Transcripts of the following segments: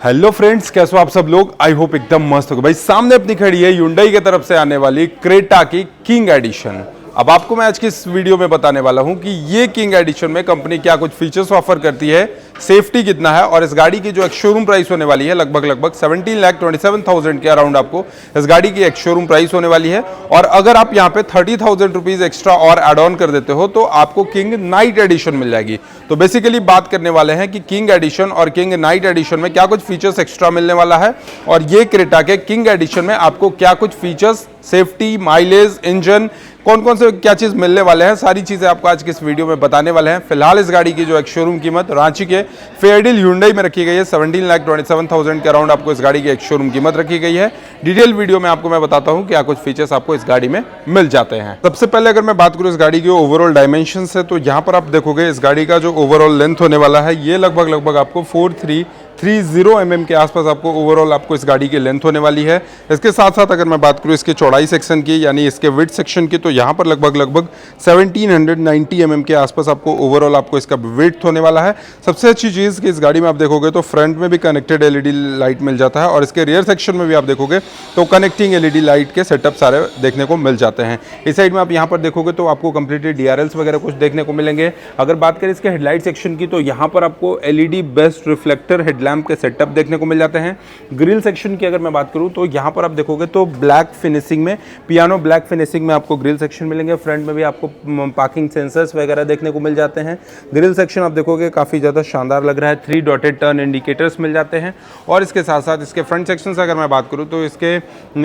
Hello friends, कैसे हो आप सब लोग। आई होप एकदम मस्त होगा। भाई सामने अपनी खड़ी है Hyundai की तरफ से आने वाली क्रेटा की किंग एडिशन। अब आपको मैं आज की इस वीडियो में बताने वाला हूं कि ये किंग एडिशन में कंपनी क्या कुछ फीचर्स ऑफर करती है, सेफ्टी कितना है, और इस गाड़ी की जो एक शोरूम प्राइस होने वाली है लगभग 17,27,000 के अराउंड आपको इस गाड़ी की एक शोरूम प्राइस होने वाली है। और अगर आप यहाँ पे 30,000 रुपीज एक्स्ट्रा और एड ऑन कर देते हो तो आपको किंग नाइट एडिशन मिल जाएगी। तो बेसिकली बात करने वाले हैं कि किंग एडिशन और किंग नाइट एडिशन में क्या कुछ फीचर्स एक्स्ट्रा मिलने वाला है, और ये क्रेटा के किंग एडिशन में आपको क्या कुछ फीचर्स, सेफ्टी, माइलेज, इंजन, कौन कौन से क्या चीज मिलने वाले हैं, सारी चीजें आपको आज की इस वीडियो में बताने वाले हैं। फिलहाल इस गाड़ी की जो एक शोरूम कीमत रांची के फेयरडील Hyundai में रखी गई है 17,27,000 के अराउंड आपको इस गाड़ी की एक शोरूम कीमत रखी गई है। डिटेल वीडियो में आपको मैं बताता हूं क्या कुछ फीचर्स आपको इस गाड़ी में मिल जाते हैं। सबसे पहले अगर मैं बात करूं इस गाड़ी की ओवरऑल डायमेंशन से, तो यहाँ पर आप देखोगे इस गाड़ी का जो ओवरऑल लेंथ होने वाला है ये लगभग आपको 4330 mm के आसपास आपको ओवरऑल आपको इस गाड़ी की लेंथ होने वाली है। इसके साथ साथ अगर मैं बात करूं इसके चौड़ाई सेक्शन की यानी इसके विड्थ सेक्शन की, तो यहाँ पर लगभग 1790 mm के आसपास आपको ओवरऑल आपको इसका विड्थ होने वाला है। सबसे अच्छी चीज़ कि इस गाड़ी में आप देखोगे तो फ्रंट में भी कनेक्टेड LED लाइट मिल जाता है, और इसके रियर सेक्शन में भी आप देखोगे तो कनेक्टिंग LED लाइट के सेटअप सारे देखने को मिल जाते हैं। इस साइड में आप यहाँ पर देखोगे तो आपको कंप्लीटली DRLs वगैरह कुछ देखने को मिलेंगे। अगर बात करें इसके हेडलाइट सेक्शन की, तो यहाँ पर आपको LED बेस्ट रिफ्लेक्टर हेडलाइट के सेटअप देखने को मिल जाते हैं। ग्रिल सेक्शन की अगर मैं बात करूं तो यहां पर आप देखोगे तो ब्लैक फिनिशिंग में, पियानो ब्लैक फिनिशिंग में आपको ग्रिल सेक्शन मिलेंगे। फ्रंट में भी आपको पार्किंग सेंसर्स वगैरह देखने को मिल जाते हैं। ग्रिल सेक्शन आप देखोगे काफी ज्यादा शानदार लग रहा है। 3 डॉटेड टर्न इंडिकेटर्स मिल जाते हैं। और इसके साथ साथ इसके फ्रंट सेक्शन से अगर मैं बात करूं तो इसके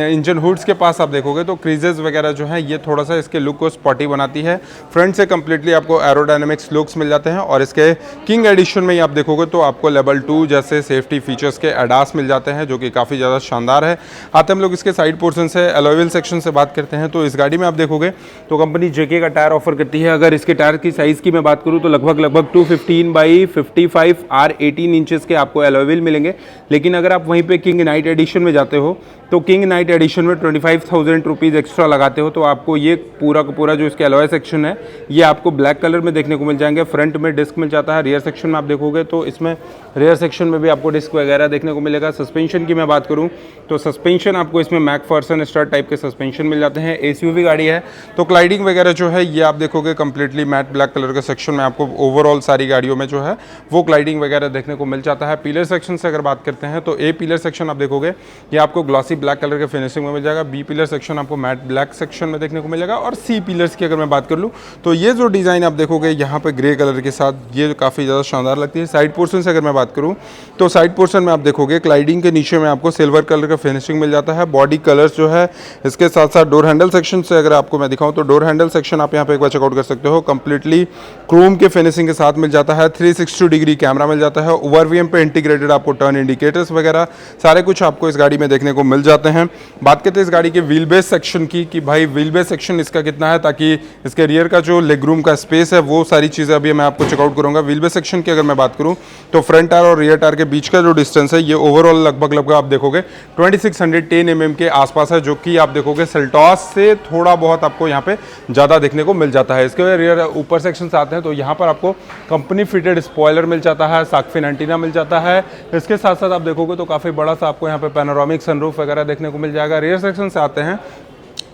इंजन हुड्स के पास आप देखोगे तो क्रीजेस वगैरह जो है ये थोड़ा सा इसके लुक को स्पॉटी बनाती है। फ्रंट से कंप्लीटली आपको एरोडायनेमिक्स लुक्स मिल जाते हैं। और इसके किंग एडिशन में आप देखोगे तो आपको लेवल 2 जैसे सेफ्टी फीचर्स के एडास मिल जाते हैं, जो कि काफ़ी ज़्यादा शानदार है। आते हम लोग इसके साइड पोर्शन से अलॉय व्हील सेक्शन से बात करते हैं, तो इस गाड़ी में आप देखोगे तो कंपनी जेके का टायर ऑफर करती है। अगर इसके टायर की साइज़ की मैं बात करूं तो लगभग 215/55 R18 इंचेस के आपको अलॉय व्हील मिलेंगे। लेकिन अगर आप वहीं पे किंग नाइट एडिशन में जाते हो तो किंग नाइट एडिशन में 25,000 रुपीज़ एक्स्ट्रा लगाते हो तो आपको ये पूरा का पूरा जो इसके अलॉय सेक्शन है ये आपको ब्लैक कलर में देखने को मिल जाएंगे। फ्रंट में डिस्क मिल जाता है। रियर सेक्शन में आप देखोगे तो इसमें रियर सेक्शन में भी आपको डिस्क वगैरह देखने को मिलेगा। सस्पेंशन की मैं बात करूं तो सस्पेंशन आपको इसमें मैकफर्सन स्टार टाइप के सस्पेंशन मिल जाते हैं। एसयूवी गाड़ी है तो क्लाइडिंग वगैरह जो है ये आप देखोगे कंप्लीटली मैट ब्लैक कलर के सेक्शन में आपको ओवरऑल सारी गाड़ियों में जो है वो क्लाइडिंग वगैरह देखने को मिल जाता है। पिलर सेक्शन से अगर बात करते हैं तो ए पिलर सेक्शन आप देखोगे ये आपको ग्लॉसी ब्लैक कलर के फिनिशिंग में मिल जाएगा। बी पिलर सेक्शन आपको मैट ब्लैक सेक्शन में देखने को मिलेगा। और सी पिलर्स की अगर मैं बात कर लूँ तो ये जो डिज़ाइन आप देखोगे यहाँ पे ग्रे कलर के साथ ये काफ़ी ज़्यादा शानदार लगती है। साइड पोर्शन से अगर मैं बात करूँ तो साइड पोर्शन में आप देखोगे क्लाइडिंग के नीचे में आपको सिल्वर कलर का फिनिशिंग मिल जाता है। बॉडी कलर्स जो है इसके साथ साथ डोर हैंडल सेक्शन से अगर आपको मैं दिखाऊं तो डोर हैंडल सेक्शन आप यहाँ पे एक बार चेकआउट कर सकते हो। कंप्लीटली क्रोम के फिनिशिंग के साथ मिल जाता है। 360 डिग्री कैमरा मिल जाता है। ओवरवीएम पे इंटीग्रेटेड आपको टर्न इंडिकेटर्स वगैरह सारे कुछ आपको इस गाड़ी में देखने को मिल जाते हैं। बात करते हैं इस गाड़ी के व्हील बेस सेक्शन की कि भाई व्हील बेस सेक्शन इसका कितना है, ताकि इसके रियर का जो लेग रूम का स्पेस है वो सारी चीज़ें अभी मैं आपको चेकआउट करूँगा। व्हील बेस सेक्शन की अगर मैं बात करूँ तो फ्रंट टायर और रियर टायर के बीच का जो डिस्टेंस है ये ओवरऑल लगभग आप देखोगे 2610 mm के आसपास है, जो कि आप देखोगे सेल्टॉस से थोड़ा बहुत आपको यहाँ पे ज़्यादा देखने को मिल जाता है। इसके रियर ऊपर सेक्शन से आते हैं तो यहाँ पर आपको कंपनी फिटेड स्पॉयलर मिल जाता है, सार्क एंटीना मिल जाता है। इसके साथ साथ आप देखोगे तो काफ़ी बड़ा सा आपको यहाँ पे पैनोरामिक सनरूफ वगैरह देखने को मिल जाएगा। रियर सेक्शन से आते हैं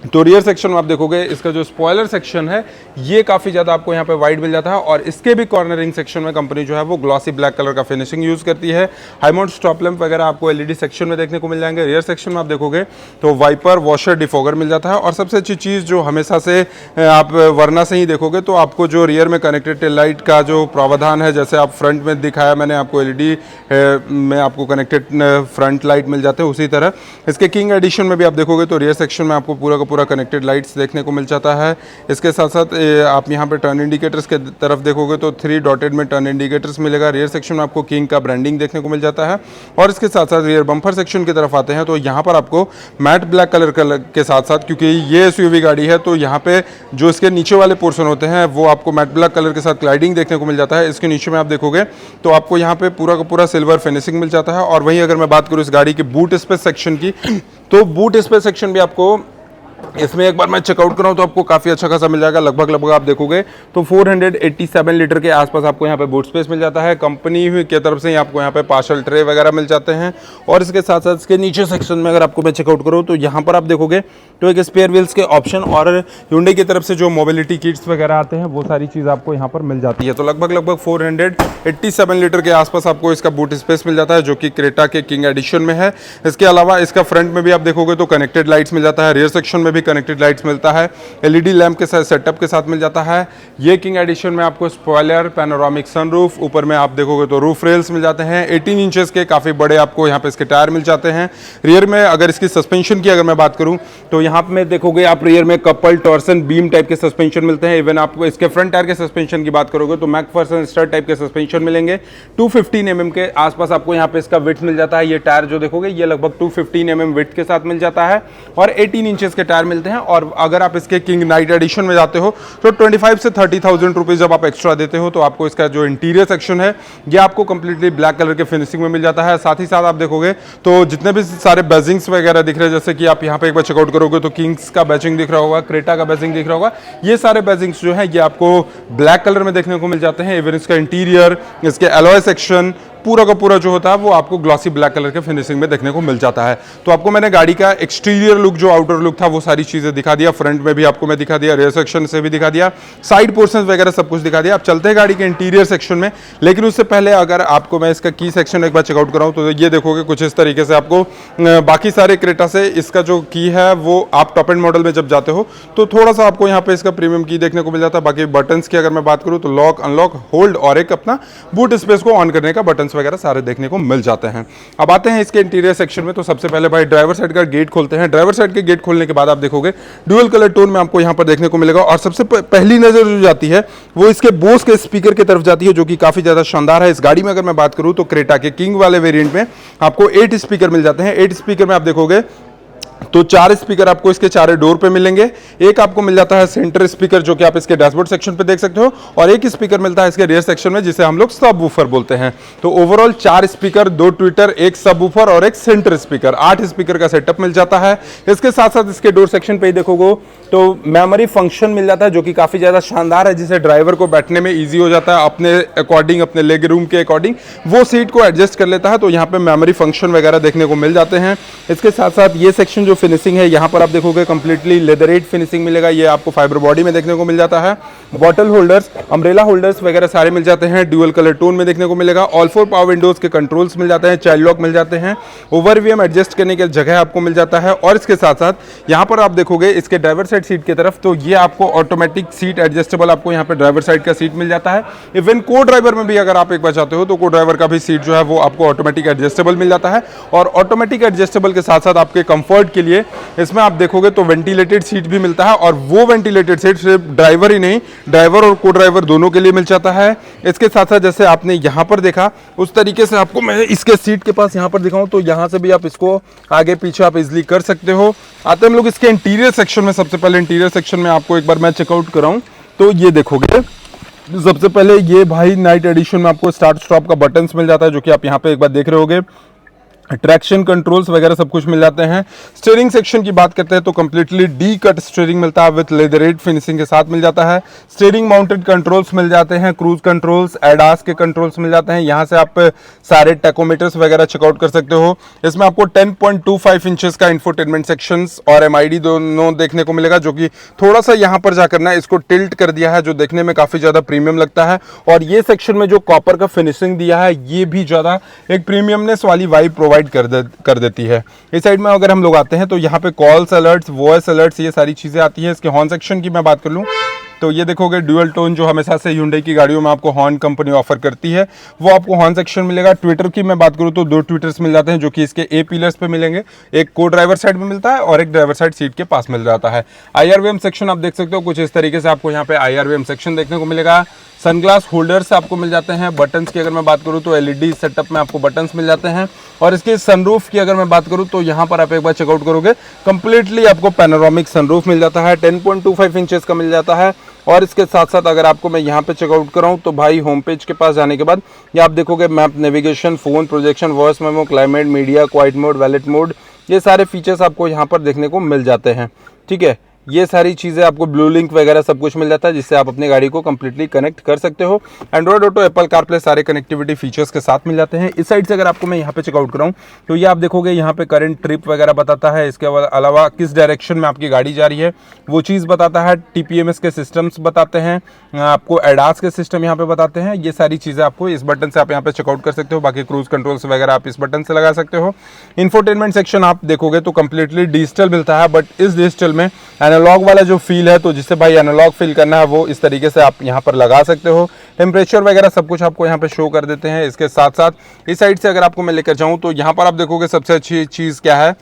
तो रियर सेक्शन में आप देखोगे इसका जो स्पॉयलर सेक्शन है ये काफ़ी ज़्यादा आपको यहाँ पे वाइड मिल जाता है। और इसके भी कॉर्नरिंग सेक्शन में कंपनी जो है वो ग्लॉसी ब्लैक कलर का फिनिशिंग यूज़ करती है। हाई माउंट स्टॉप लैंप वगैरह आपको LED सेक्शन में देखने को मिल जाएंगे। रियर सेक्शन में आप देखोगे तो वाइपर, वॉशर, डिफॉगर मिल जाता है। और सबसे अच्छी चीज़ जो हमेशा से आप वरना से ही देखोगे तो आपको जो रियर में कनेक्टेड टेल लाइट का जो प्रावधान है, जैसे आप फ्रंट में दिखाया मैंने आपको LED में आपको कनेक्टेड फ्रंट लाइट मिल जाते हैं, उसी तरह इसके किंग एडिशन में भी आप देखोगे तो रियर सेक्शन में आपको पूरा का पूरा कनेक्टेड लाइट्स देखने को मिल जाता है। इसके साथ साथ आप यहाँ पे टर्न इंडिकेटर्स के तरफ देखोगे तो 3 डॉटेड में टर्न इंडिकेटर्स मिलेगा। रियर सेक्शन में आपको किंग का ब्रांडिंग देखने को मिल जाता है। और इसके साथ साथ रियर बम्पर सेक्शन की तरफ आते हैं तो यहाँ पर आपको मैट ब्लैक कलर के साथ साथ, क्योंकि ये एसयूवी गाड़ी है तो यहाँ पे जो इसके नीचे वाले पोर्शन होते हैं वो आपको मैट ब्लैक कलर के साथ क्लाइडिंग देखने को मिल जाता है। इसके नीचे में आप देखोगे तो आपको यहाँ पे पूरा का पूरा सिल्वर फिनिशिंग मिल जाता है। और वहीं अगर मैं बात करूँ इस गाड़ी के बूट स्पेस सेक्शन की तो बूट स्पेस सेक्शन भी आपको इसमें एक बार मैं चेकआउट कराऊँ तो आपको काफ़ी अच्छा खासा मिल जाएगा। लगभग आप देखोगे तो 487 लीटर के आसपास आपको यहाँ पे बूट स्पेस मिल जाता है। कंपनी की तरफ से आपको यहाँ पे पार्सल ट्रे वगैरह मिल जाते हैं। और इसके साथ साथ इसके नीचे सेक्शन में अगर आपको मैं चेकआउट करूँ तो यहाँ पर आप देखोगे तो एक स्पेयर व्हील्स के ऑप्शन और Hyundai की तरफ से जो मोबिलिटी किट्स वगैरह आते हैं वो सारी चीज़ आपको यहाँ पर मिल जाती है। तो लगभग 487 लीटर के आसपास आपको इसका बूट स्पेस मिल जाता है, जो कि क्रेटा के किंग एडिशन में है। इसके अलावा इसका फ्रंट में भी आप देखोगे तो कनेक्टेड लाइट्स मिल जाता है, रियर सेक्शन में भी कनेक्टेड लाइट्स मिलता है, एलईडी लैंप के साथ सेटअप के साथ मिल जाता है। ये किंग एडिशन में आपको स्पॉइलर, पैनोरामिक सनरूफ, ऊपर में आप देखोगे तो रूफ रेल्स मिल जाते हैं। 18 इंचेस के काफ़ी बड़े आपको यहाँ पे इसके टायर मिल जाते हैं। रियर में अगर इसकी सस्पेंशन की अगर मैं बात करूँ तो यहाँ पे देखोगे आप रियर में कपल टॉर्सन बीम टाइप के सस्पेंशन मिलते हैं। इवन आपको इसके फ्रंट टायर के सस्पेंशन की बात करोगे तो मैकफर्सन स्टर टाइप के सस्पेंशन मिलेंगे। 215 mm के आसपास आपको यहाँ पे इसका विड्थ मिल जाता है। ये टायर जो देखोगे ये लगभग 215 mm विड्थ के साथ मिल जाता है और 18 इंचेस के टायर मिलते हैं। और अगर आप इसके किंग नाइट एडिशन में जाते हो तो 25 से 30,000 रुपीज जब आप एक्स्ट्रा देते हो तो आपको इसका जो इंटीरियर सेक्शन है ये आपको कंप्लीटली ब्लैक कलर के फिनिशिंग में मिल जाता है। साथ ही साथ आप देखोगे तो जितने भी सारे बैजिंग्स वगैरह दिख रहे हैं, जैसे कि आप यहाँ पे एक बार चेकआउट करोगे तो किंग्स का बैजिंग दिख रहा होगा, क्रेटा का बैजिंग दिख रहा होगा, ये सारे बैजिंग्स जो है ये आपको ब्लैक कलर में देखने को मिल जाते हैं। इवन इसका इंटीरियर, इसके एलॉय सेक्शन पूरा का पूरा जो होता है वो आपको ग्लॉसी ब्लैक कलर के फिनिशिंग में देखने को मिल जाता है। तो आपको मैंने गाड़ी का एक्सटीरियर लुक, जो आउटर लुक था वो सारी चीजें दिखा दिया। फ्रंट में भी आपको मैं दिखा दिया, रियर सेक्शन से भी दिखा दिया, साइड पोर्शंस वगैरह सब कुछ दिखा दिया। आप चलते हैं गाड़ी के इंटीरियर सेक्शन में, लेकिन उससे पहले अगर आपको मैं इसका की सेक्शन एक बार चेकआउट कराऊं तो ये देखोगे कुछ इस तरीके से आपको बाकी सारे क्रेटा से इसका जो की है वो आप टॉप एंड मॉडल में जब जाते हो तो थोड़ा सा आपको यहाँ पे इसका प्रीमियम की देखने को मिल जाता है। बाकी बटन्स की अगर मैं बात करूँ तो लॉक, अनलॉक, होल्ड और एक अपना बूट स्पेस को ऑन करने का बटन्स वगैरह सारे देखने को मिल जाते हैं। अब आते हैं इसके इंटीरियर सेक्शन में। तो सबसे पहले भाई ड्राइवर साइड का गेट खोलते हैं। ड्राइवर साइड के गेट खोलने के बाद आप देखोगे डुअल कलर टोन में आपको यहां पर देखने को मिलेगा। और सबसे पहली नजर जो जाती है वो इसके बोस के स्पीकर की तरफ जाती है, जो कि काफी ज्यादा शानदार है। इस गाड़ी में अगर मैं बात करूं तो क्रेटा के किंग वाले वेरिएंट में आपको 8 स्पीकर मिल जाते हैं। 8 स्पीकर में आप देखोगे तो 4 स्पीकर आपको इसके चारों डोर पे मिलेंगे। एक आपको मिल जाता है सेंटर स्पीकर, जो कि आप इसके डैशबोर्ड सेक्शन पे देख सकते हो, और एक स्पीकर मिलता है इसके रियर सेक्शन में, जिसे हम लोग सब वूफर बोलते हैं। तो ओवरऑल 4 स्पीकर, 2 ट्विटर, एक सब वूफर और एक सेंटर स्पीकर, 8 स्पीकर का सेटअप मिल जाता है। इसके साथ साथ इसके डोर सेक्शन पे ही देखोगे तो मेमोरी फंक्शन मिल जाता है, जो कि काफी ज्यादा शानदार है, जिसे ड्राइवर को बैठने में ईजी हो जाता है। अपने अकॉर्डिंग, अपने लेग रूम के अकॉर्डिंग वो सीट को एडजस्ट कर लेता है। तो यहाँ पे मेमोरी फंक्शन वगैरह देखने को मिल जाते हैं। इसके साथ साथ ये सेक्शन जो फिनिशिंग है, यहाँ पर आप देखोगे कंप्लीटली लेदरेट फिनिशिंग मिलेगा। ये आपको फाइबर बॉडी में देखने को मिल जाता है। बॉटल होल्डर्स, अम्ब्रेला होल्डर्स वगैरह सारे मिल जाते हैं। ड्यूअल कलर टोन में देखने को मिलेगा। ऑल 4 पावर विंडोज के कंट्रोल्स मिल जाते हैं। चाइल्ड लॉक मिल जाते हैं। ओवरवीएम एडजस्ट करने की जगह आपको मिल जाता है। और इसके साथ साथ यहाँ पर आप देखोगे इसके ड्राइवर साइड सीट की तरफ, तो ये आपको ऑटोमेटिक सीट एडजस्टेबल आपको यहाँ पे ड्राइवर साइड का सीट मिल जाता है। इवन को ड्राइवर में भी अगर आप एक बार चाहते हो तो को ड्राइवर का भी सीट जो है वो आपको ऑटोमेटिक एडजस्टेबल मिल जाता है। और ऑटोमेटिक एडजस्टेबल के साथ साथ आपके कंफर्ट के लिए इसमें आप देखोगे तो वेंटिलेटेड सीट भी मिलता है। और वो वेंटिलेटेड सीट सिर्फ ड्राइवर ही नहीं, ड्राइवर और को ड्राइवर दोनों के लिए मिल जाता है। इसके साथ साथ जैसे आपने यहाँ पर देखा उस तरीके से आपको मैं इसके सीट के पास यहाँ पर दिखाऊं तो यहाँ से भी आप इसको आगे पीछे आप इजिली कर सकते हो। आते हम लोग इसके इंटीरियर सेक्शन में। सबसे पहले इंटीरियर सेक्शन में आपको एक बार मैं चेकआउट कराऊं तो ये देखोगे सबसे पहले ये भाई नाइट एडिशन में आपको स्टार्ट स्टॉप का बटन्स मिल जाता है, जो कि आप यहाँ पे एक बार देख रहे होगे। ट्रैक्शन कंट्रोल्स वगैरह सब कुछ मिल जाते हैं। स्टीयरिंग सेक्शन की बात करते हैं तो कंप्लीटली डी कट स्टीयरिंग मिलता है विद लेदरेट फिनिशिंग के साथ मिल जाता है। स्टीयरिंग माउंटेड कंट्रोल्स मिल जाते हैं। क्रूज कंट्रोल्स, एडास के कंट्रोल्स मिल जाते हैं। यहाँ से आप सारे टैकोमीटर्स वगैरह चेकआउट कर सकते हो। इसमें आपको 10.25 इंचेस का इंफोटेनमेंट सेक्शंस और एमआईडी दोनों देखने को मिलेगा, जो कि थोड़ा सा यहाँ पर जाकर ना इसको टिल्ट कर दिया है, जो देखने में काफी ज्यादा प्रीमियम लगता है। और ये सेक्शन में जो कॉपर का फिनिशिंग दिया है ये भी ज्यादा एक प्रीमियमनेस वाली वाइब प्रोवाइड कर देती है। इस साइड में अगर हम लोग आते हैं तो यहाँ पे कॉल्स अलर्ट्स, वॉइस अलर्ट्स, ये सारी चीजें आती हैं। इसके हॉर्न सेक्शन की मैं बात कर लूँ तो ये देखोगे ड्यूअल टोन जो हमेशा से Hyundai की गाड़ियों में आपको हॉर्न कंपनी ऑफर करती है वो आपको हॉर्न सेक्शन मिलेगा। ट्विटर की मैं बात करूँ तो 2 ट्विटर्स मिल जाते हैं, जो कि इसके ए पिलर्स पे मिलेंगे। एक को ड्राइवर साइड में मिलता है और एक ड्राइवर साइड सीट के पास मिल जाता है। IRVM सेक्शन आप देख सकते हो कुछ इस तरीके से आपको यहाँ पे IRVM सेक्शन देखने को मिलेगा। सनग्लास होल्डर्स आपको मिल जाते हैं। बटन्स की अगर मैं बात करूँ तो LED सेटअप में आपको बटन्स मिल जाते हैं। और इसके सनरूफ की अगर मैं बात करूँ तो यहाँ पर आप एक बार चेकआउट करोगे कंप्लीटली आपको पैनोरामिक सनरूफ मिल जाता है। 10.25 इंचेस का मिल जाता है। और इसके साथ साथ अगर आपको मैं यहाँ पे चेकआउट कराऊँ तो भाई होम पेज के पास जाने के बाद ये आप देखोगे map, navigation, phone, projection, voice memo, climate, media, quite mode, wallet mode, ये सारे फीचर्स आपको यहाँ पर देखने को मिल जाते हैं। ठीक है, ये सारी चीज़ें आपको ब्लू लिंक वगैरह सब कुछ मिल जाता है, जिससे आप अपनी गाड़ी को कंप्लीटली कनेक्ट कर सकते हो। एंड्रॉइड ऑटो, एप्पल कारप्ले, सारे कनेक्टिविटी फीचर्स के साथ मिल जाते हैं। इस साइड से अगर आपको मैं यहाँ पे चेकआउट कराऊँ तो ये आप देखोगे यहाँ पे करंट ट्रिप वगैरह बताता है। इसके अलावा किस डायरेक्शन में आपकी गाड़ी जा रही है वो चीज़ बताता है। TPMS के सिस्टम्स बताते हैं, आपको एडास के सिस्टम यहाँ पे बताते हैं। ये सारी चीज़ें आपको इस बटन से आप यहाँ पे चेकआउट कर सकते हो। बाकी क्रूज कंट्रोल्स वगैरह आप इस बटन से लगा सकते हो। इंफोटेनमेंट सेक्शन आप देखोगे तो कंप्लीटली डिजिटल मिलता है, बट इस डिजिटल में एनालॉग वाला जो फील है, तो जिससे भाई एनालॉग फील करना है वो इस तरीके से आप यहाँ पर लगा सकते हो। टेम्परेचर वगैरह सब कुछ आपको यहाँ पे शो कर देते हैं। इसके साथ साथ इस साइड से अगर आपको मैं लेकर जाऊँ तो यहाँ पर आप देखोगे सबसे अच्छी चीज़ क्या है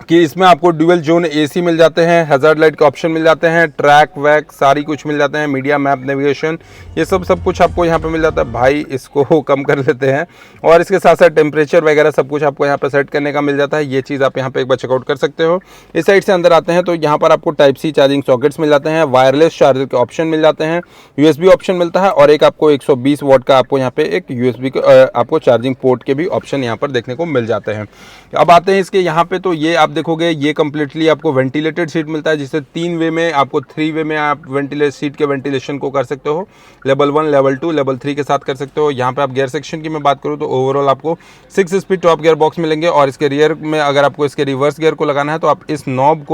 कि इसमें आपको ड्यूअल जोन AC मिल जाते हैं, हैज़ार्ड लाइट के ऑप्शन मिल जाते हैं, ट्रैक वैक सारी कुछ मिल जाते हैं, मीडिया, मैप, नेविगेशन, ये सब कुछ आपको यहाँ पे मिल जाता है। भाई इसको कम कर लेते हैं। और इसके साथ साथ टेम्परेचर वगैरह सब कुछ आपको यहाँ पे सेट करने का मिल जाता है। ये चीज़ आप यहाँ पे एक बार चेकआउट कर सकते हो। इस साइड से अंदर आते हैं तो यहाँ पर आपको Type-C चार्जिंग सॉकेट्स मिल जाते हैं, वायरलेस चार्जर के ऑप्शन मिल जाते हैं, USB ऑप्शन मिलता है, और एक आपको 120 वॉट का आपको यहाँ पे एक USB आपको चार्जिंग पोर्ट के भी ऑप्शन यहाँ पर देखने को मिल जाते हैं। अब आते हैं इसके यहाँ पे, तो ये आप देखोगे ये कंप्लीटली आपको वेंटिलेटेड सीट मिलता है, जिससे 3 वे में आपको 3 वे में आप सीट के वेंटिलेशन को कर सकते हो। लेवल 1, लेवल 2, लेवल 3 के साथ कर सकते हो। यहाँ पे आप गियर सेक्शन की मैं बात करूँ तो ओवरऑल आपको 6 स्पीड टॉप गियर बॉक्स मिलेंगे, और इसके रियर में अगर आपको इसके रिवर्स गियर को लगाना है तो आप इस नॉब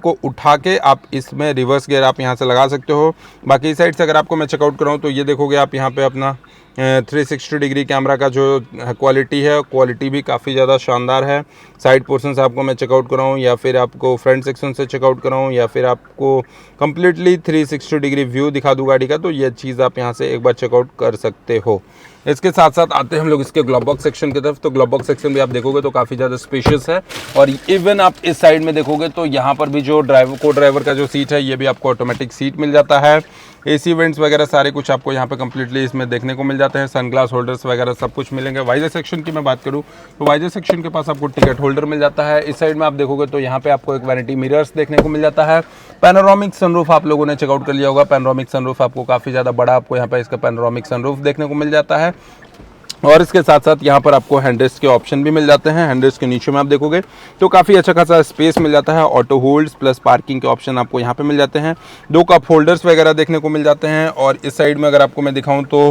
को उठा के आप इसमें रिवर्स गियर आप यहाँ से लगा सकते हो। बाकी साइड से अगर आपको मैं चेकआउट कराऊँ तो ये देखोगे आप यहाँ पे अपना 360 डिग्री कैमरा का जो क्वालिटी है, क्वालिटी भी काफ़ी ज़्यादा शानदार है। साइड पोर्शन से आपको मैं चेकआउट कराऊँ या फिर आपको फ्रंट सेक्शन से चेकआउट कराऊँ या फिर आपको कंप्लीटली 360 डिग्री व्यू दिखा दूँ गाड़ी का, तो ये चीज़ आप यहाँ से एक बार चेकआउट कर सकते हो। इसके साथ साथ आते हैं हम लोग इसके ग्लोव बॉक्स सेक्शन की तरफ। तो ग्लोव बॉक्स सेक्शन भी आप देखोगे तो काफ़ी ज़्यादा स्पेशियस है, और इवन आप इस साइड में देखोगे तो यहाँ पर भी जो ड्राइवर का जो सीट है ये भी आपको ऑटोमेटिक सीट मिल जाता है। AC वेंट्स वगैरह सारे कुछ आपको यहाँ पे कंप्लीटली इसमें देखने को मिल जाते हैं। सनग्लास होल्डर्स वगैरह सब कुछ मिलेंगे। वाइजर सेक्शन की मैं बात करूँ तो वाइजर सेक्शन के पास आपको टिकट होल्डर मिल जाता है। इस साइड में आप देखोगे तो यहाँ पे आपको एक वैनिटी मिरर्स देखने को मिल जाता है। पैनोरामिक सनरूफ आप लोगों ने चेकआउट कर लिया होगा। पैनोरामिक सनरूफ आपको काफ़ी ज़्यादा बड़ा आपको यहाँ पे इसका पैनोरामिक सनरूफ देखने को मिल जाता है। और इसके साथ साथ यहाँ पर आपको हैंडरेस्ट के ऑप्शन भी मिल जाते हैं। हैंडरेस्ट के नीचे में आप देखोगे तो काफ़ी अच्छा खासा स्पेस मिल जाता है। ऑटो होल्ड्स प्लस पार्किंग के ऑप्शन आपको यहाँ पे मिल जाते हैं। 2 कप होल्डर्स वगैरह देखने को मिल जाते हैं। और इस साइड में अगर आपको मैं दिखाऊं तो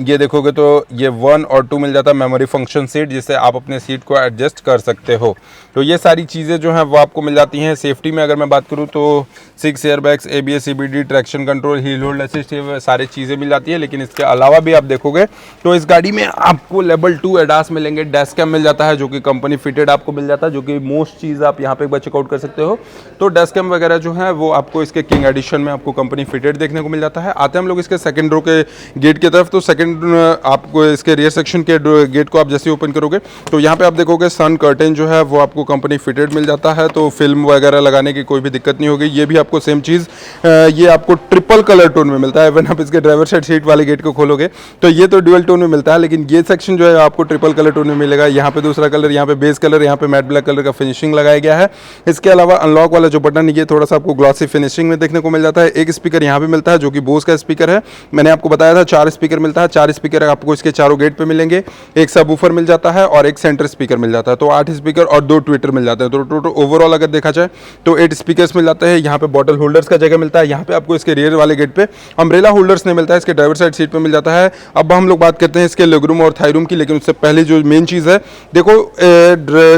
ये देखोगे तो ये 1 और 2 मिल जाता है मेमोरी फंक्शन सीट, जिससे आप अपने सीट को एडजस्ट कर सकते हो। तो ये सारी चीज़ें जो हैं वो आपको मिल जाती हैं। सेफ्टी में अगर मैं बात करूँ तो 6 airbags, ABS, CBD, traction control, hill hold assist, ये सारी चीज़ें मिल जाती है। लेकिन इसके अलावा भी आप देखोगे तो इस गाड़ी में आपको लेवल 2 एडास मिलेंगे। डैश कैम मिल जाता है जो कि कंपनी फिटेड आपको मिल जाता है, जो कि मोस्ट चीज़ आप यहाँ पे एक बार चेकआउट कर सकते हो। तो डैश कैम वगैरह जो है वो आपको इसके किंग एडिशन में आपको कंपनी फिटेड देखने को मिल जाता है। आते हैं हम लोग इसके सेकंड रो के गेट की तरफ। तो सेकंड आपको इसके रियर सेक्शन के गेट को आप जैसे ओपन करोगे तो यहाँ पे आप देखोगे सन कर्टेन जो है वो आपको कंपनी फिटेड मिल जाता है। तो फिल्म वगैरह लगाने की कोई भी दिक्कत नहीं होगी। ये भी आपको सेम चीज़ ये आपको ट्रिपल कलर टोन में मिलता है। इवन आप इसके ड्राइवर साइड सीट वाले गेट को खोलोगे तो ये तो ड्यूअल टोन में मिलता है, लेकिन ये सेक्शन जो है आपको ट्रिपल कलर टोन में मिलेगा। यहाँ पे दूसरा कलर, यहाँ पे बेस कलर, यहाँ पे मैट ब्लैक कलर का फिनिशिंग लगाया गया है। इसके अलावा अनलॉक वाला जो बटन ये थोड़ा सा आपको ग्लॉसी फिनिशिंग में देखने को मिल जाता है। एक स्पीकर यहाँ पे मिलता है जो कि बोस का स्पीकर है। मैंने आपको बताया था 4 स्पीकर मिलता है। 4 स्पीकर आपको इसके चारों गेट पे मिलेंगे। एक सबवूफर मिल जाता है और एक सेंटर स्पीकर मिल जाता है। तो 8 स्पीकर और 2 ट्विटर मिल जाते हैं। तो टोटल ओवरऑल अगर देखा जाए तो 8 स्पीकर्स मिल जाते हैं। यहाँ पे बॉटल होल्डर्स का जगह मिलता है। यहाँ पे आपको इसके रियर वाले गेट पे अम्ब्रेला होल्डर्स नहीं मिलता है, इसके ड्राइवर साइड सीट पे मिल जाता है। अब हम लोग बात करते हैं इसके लेग रूम और थाई रूम की, लेकिन उससे पहले जो मेन चीज़ है, देखो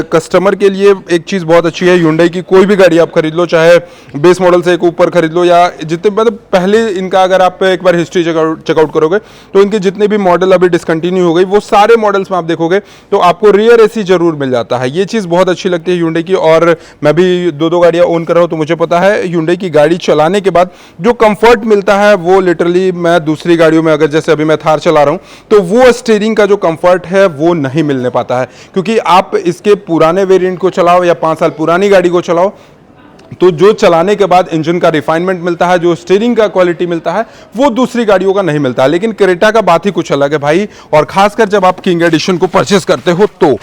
कस्टमर के लिए एक चीज़ बहुत अच्छी है। Hyundai की कोई भी गाड़ी आप खरीद लो, चाहे बेस मॉडल से एक ऊपर खरीद लो या जितने, मतलब पहले इनका अगर आप एक बार हिस्ट्री चेकआउट करोगे तो इनके जितने भी मॉडल अभी डिसकंटिन्यू हो गई वो सारे मॉडल्स में आप देखोगे तो आपको रियर AC जरूर मिल जाता है। ये चीज़ बहुत अच्छी लगती है Hyundai की। और मैं भी 2 गाड़ियाँ ओन कर रहा हूँ तो मुझे पता है Hyundai की गाड़ी चलाने के बाद जो कंफर्ट मिलता है वो लिटरली मैं दूसरी गाड़ियों में, अगर जैसे अभी मैं थार चला रहा हूँ तो वो स्टीयरिंग का जो कंफर्ट है वो नहीं मिलने पाता है। क्योंकि आप इसके पुराने वेरिएंट को चलाओ या 5 साल पुरानी गाड़ी को चलाओ, तो जो चलाने के बाद इंजन का रिफाइनमेंट मिलता है, जो स्टीयरिंग का क्वालिटी मिलता है, वो दूसरी गाड़ियों का नहीं मिलता है। लेकिन क्रेटा का बात ही कुछ अलग है भाई, और खासकर जब आप किंग एडिशन को परचेस करते हो तो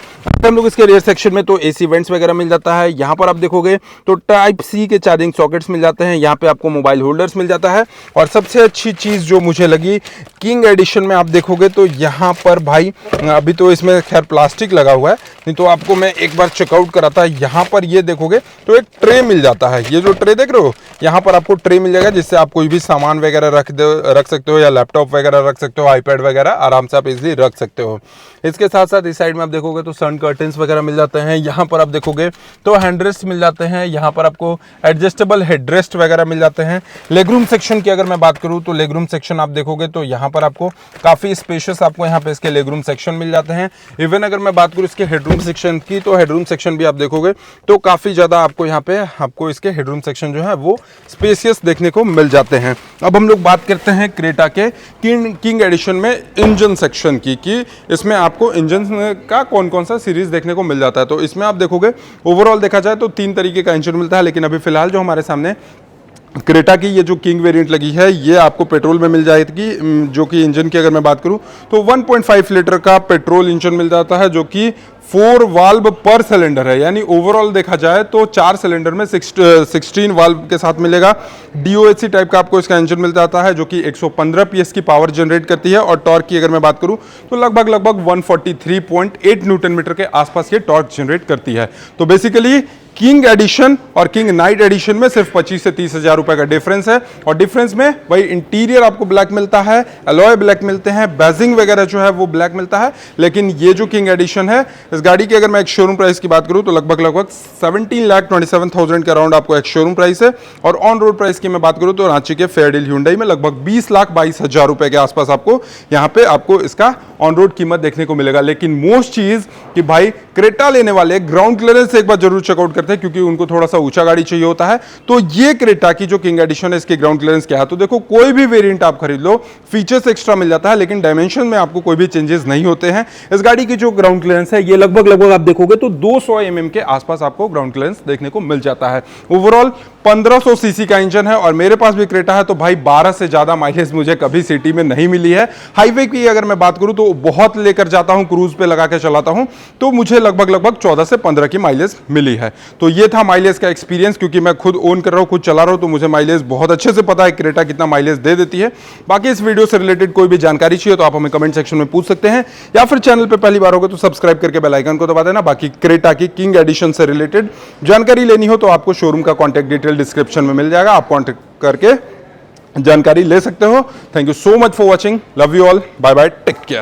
हम लोग इसके रियर सेक्शन में तो एसी वेंट्स वगैरह मिल जाता है। यहाँ पर आप देखोगे तो टाइप सी के चार्जिंग सॉकेट्स मिल जाते हैं, यहाँ पे आपको मोबाइल होल्डर्स मिल जाता है। और सबसे अच्छी चीज जो मुझे लगी किंग एडिशन में आप देखोगे तो यहाँ पर भाई अभी तो इसमें खैर प्लास्टिक लगा हुआ है, नहीं तो आपको मैं एक बार चेकआउट कराता है। यहाँ पर ये देखोगे तो एक ट्रे मिल जाता है, ये जो ट्रे देख रहे हो यहाँ पर आपको ट्रे मिल जाएगा, जिससे आप कोई भी सामान वगैरह रख सकते हो, या लैपटॉप वगैरह रख सकते हो, आईपैड वगैरह आराम से आप इजीली रख सकते हो। इसके साथ साथ इस साइड में आप देखोगे तो सन कर्टन्स वगैरह मिल जाते हैं। यहाँ पर आप देखोगे तो हैंडरेस्ट मिल जाते हैं, यहाँ पर आपको एडजस्टेबल हेडरेस्ट वगैरह मिल जाते हैं। लेगरूम सेक्शन की अगर मैं बात करूँ तो लेगरूम सेक्शन आप देखोगे तो यहाँ पर आपको काफी स्पेशियस आपको यहाँ पे इसके लेगरूम सेक्शन मिल जाते हैं। इवन अगर मैं बात करूँ इसके हेडरूम सेक्शन की तो हेडरूम सेक्शन भी आप देखोगे तो काफी ज्यादा आपको यहाँ पे आपको इसके हेडरूम सेक्शन जो है वो स्पेशियस देखने को मिल जाते हैं। अब हम लोग बात करते हैं क्रेटा के किंग एडिशन में इंजन सेक्शन की, कि इसमें आपको इंजन का कौन कौन सा सीरीज देखने को मिल जाता है। तो इसमें आप देखोगे ओवरऑल देखा जाए तो 3 तरीके का इंजन मिलता है, लेकिन अभी फिलहाल जो हमारे सामने क्रेटा की ये जो किंग वेरिएंट लगी है ये आपको पेट्रोल में मिल जाएगी, जो कि इंजन की अगर मैं बात करूं तो 1.5 लीटर का पेट्रोल इंजन मिल जाता है, जो कि 4 वाल्व पर सिलेंडर है। यानी ओवरऑल देखा जाए तो 4 सिलेंडर में 16 वाल्व के साथ मिलेगा। डीओएचसी टाइप का आपको इसका इंजन मिल जाता है, जो कि 115 पीएस की पावर जनरेट करती है। और टॉर्क की अगर मैं बात करूं तो लगभग 143.8 न्यूटन मीटर के आसपास ये टॉर्क जनरेट करती है। तो बेसिकली किंग एडिशन और किंग नाइट एडिशन में सिर्फ 25 से 30 हजार रुपए का डिफरेंस है। और डिफरेंस में भाई इंटीरियर आपको ब्लैक मिलता है, अलॉय ब्लैक मिलते हैं, बैजिंग वगैरह जो है वो ब्लैक मिलता है। लेकिन ये जो किंग एडिशन है इस गाड़ी की अगर मैं एक शोरूम प्राइस की बात करूं तो लगभग 17,27,000 के अराउंड आपको एक शोरूम प्राइस है। और ऑन रोड प्राइस की मैं बात करूं तो रांची के फेयर डील Hyundai में लगभग 20,22,000 रुपए के आसपास आपको यहाँ पे आपको इसका ऑन रोड कीमत देखने को मिलेगा। लेकिन मोस्ट चीज कि भाई क्रेटा लेने वाले ग्राउंड क्लियरेंस एक बार जरूर चेकआउट करते हैं, क्योंकि उनको थोड़ा सा ऊंचा गाड़ी चाहिए होता है। तो ये क्रेटा की जो किंग एडिशन है इसकी ग्राउंड क्लियरेंस क्या है, तो देखो कोई भी वेरिएंट आप खरीद लो फीचर्स एक्स्ट्रा मिल जाता है, लेकिन डायमेंशन में आपको कोई भी चेंजेस नहीं होते हैं। इस गाड़ी की जो ग्राउंड क्लियरेंस है ये लगभग आप देखोगे तो 200 mm के आसपास आपको ग्राउंड क्लियरेंस देखने को मिल जाता है। ओवरऑल 1500 सीसी का इंजन है, और मेरे पास भी क्रेटा है तो भाई 12 से ज्यादा माइलेज मुझे कभी सिटी में नहीं मिली है। हाईवे की अगर मैं बात करूं तो बहुत लेकर जाता हूं, क्रूज पे लगा के चलाता हूं तो मुझे लगभग 14 से 15 की माइलेज मिली है। तो ये था माइलेज का एक्सपीरियंस, क्योंकि मैं खुद ओन कर रहा हूं, खुद चला रहा हूं, तो मुझे माइलेज बहुत अच्छे से पता है क्रेटा कितना माइलेज दे देती है। बाकी इस वीडियो से रिलेटेड कोई भी जानकारी चाहिए तो आप हमें कमेंट सेक्शन में पूछ सकते हैं, या फिर चैनल पे पहली बार होगा तो सब्सक्राइब करके बेल आइकन को दबा देना। बाकी क्रेटा की किंग एडिशन से रिलेटेड जानकारी लेनी हो तो आपको शोरूम का कॉन्टैक्ट डिटेल डिस्क्रिप्शन में मिल जाएगा, आप कॉन्टैक्ट करके जानकारी ले सकते हो। Thank you so much for watching, love you all, bye bye, take care.